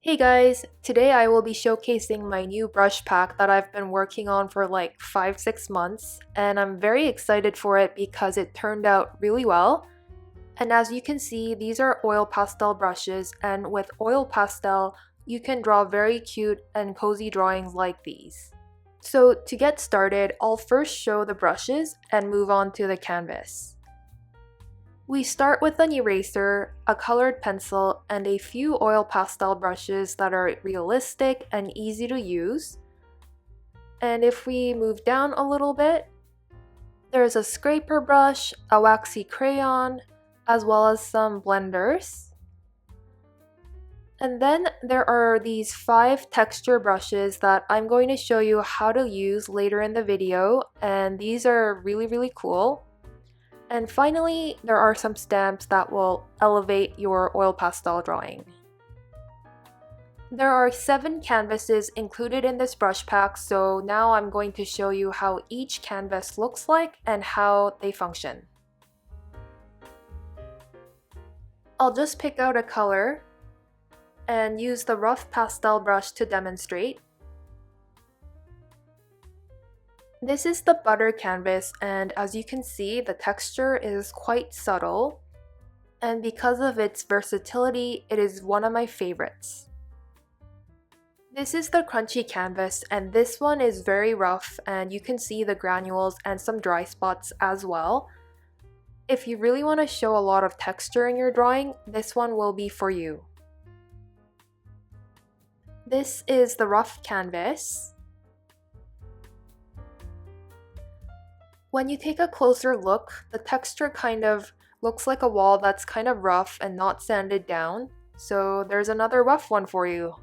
Hey guys, today I will be showcasing my new brush pack that I've been working on for like 5-6 months, and I'm very excited for it because it turned out really well. And as you can see, these are oil pastel brushes, and with oil pastel, you can draw very cute and cozy drawings like these. So to get started, I'll first show the brushes and move on to the canvas. We start with an eraser, a colored pencil, and a few oil pastel brushes that are realistic and easy to use. And if we move down a little bit, there's a scraper brush, a waxy crayon, as well as some blenders. And then there are these 5 texture brushes that I'm going to show you how to use later in the video, and these are really cool. And finally, there are some stamps that will elevate your oil pastel drawing. There are 7 canvases included in this brush pack, so now I'm going to show you how each canvas looks like and how they function. I'll just pick out a color and use the rough pastel brush to demonstrate. This is the butter canvas, and as you can see, the texture is quite subtle, and because of its versatility, it is one of my favorites. This is the crunchy canvas, and this one is very rough, and you can see the granules and some dry spots as well. If you really want to show a lot of texture in your drawing, this one will be for you. This is the rough canvas. When you take a closer look, the texture kind of looks like a wall that's kind of rough and not sanded down, so there's another rough one for you.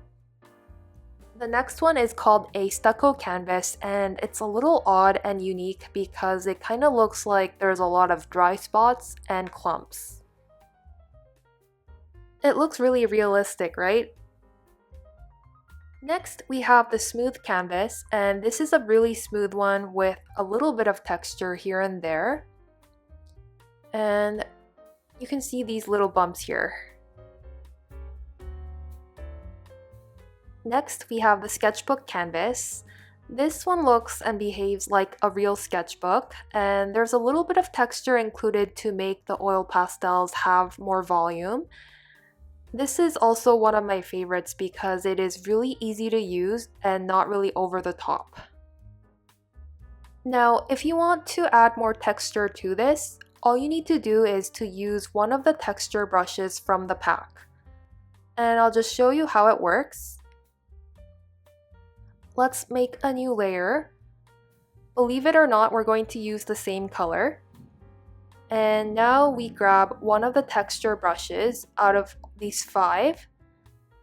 The next one is called a stucco canvas, and it's a little odd and unique because it kind of looks like there's a lot of dry spots and clumps. It looks really realistic, right? Next, we have the smooth canvas, and this is a really smooth one with a little bit of texture here and there. And you can see these little bumps here. Next, we have the sketchbook canvas. This one looks and behaves like a real sketchbook, and there's a little bit of texture included to make the oil pastels have more volume. This is also one of my favorites because it is really easy to use and not really over the top. Now, if you want to add more texture to this, all you need to do is to use one of the texture brushes from the pack. And I'll just show you how it works. Let's make a new layer. Believe it or not, we're going to use the same color. And now we grab one of the texture brushes out of these 5.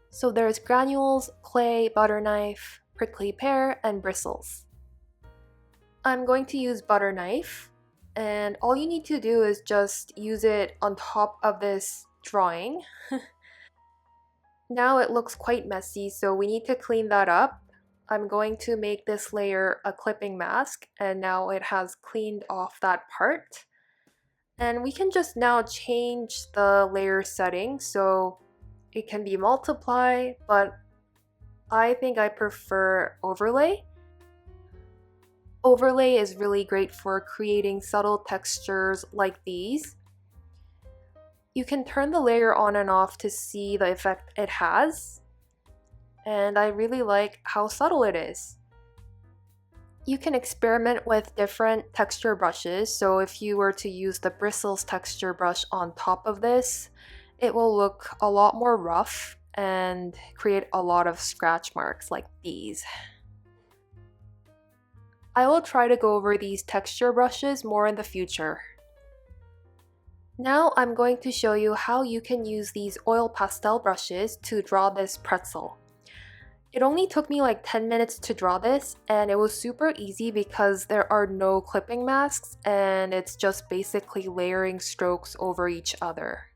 So there's granules, clay, butter knife, prickly pear, and bristles. I'm going to use butter knife, and all you need to do is just use it on top of this drawing. Now it looks quite messy, so we need to clean that up. I'm going to make this layer a clipping mask, and now it has cleaned off that part. And we can just now change the layer setting so it can be multiply, but I think I prefer overlay. Overlay is really great for creating subtle textures like these. You can turn the layer on and off to see the effect it has, and I really like how subtle it is. You can experiment with different texture brushes, so if you were to use the bristles texture brush on top of this, it will look a lot more rough and create a lot of scratch marks like these. I will try to go over these texture brushes more in the future. Now I'm going to show you how you can use these oil pastel brushes to draw this pretzel. It only took me like 10 minutes to draw this, and it was super easy because there are no clipping masks and it's just basically layering strokes over each other.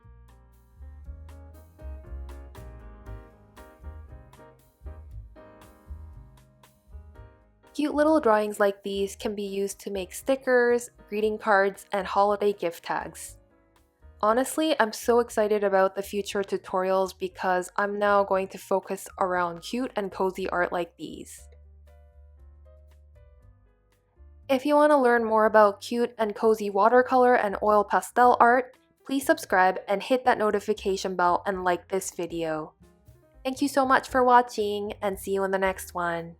Cute little drawings like these can be used to make stickers, greeting cards, and holiday gift tags. Honestly, I'm so excited about the future tutorials because I'm now going to focus around cute and cozy art like these. If you want to learn more about cute and cozy watercolor and oil pastel art, please subscribe and hit that notification bell and like this video. Thank you so much for watching and see you in the next one.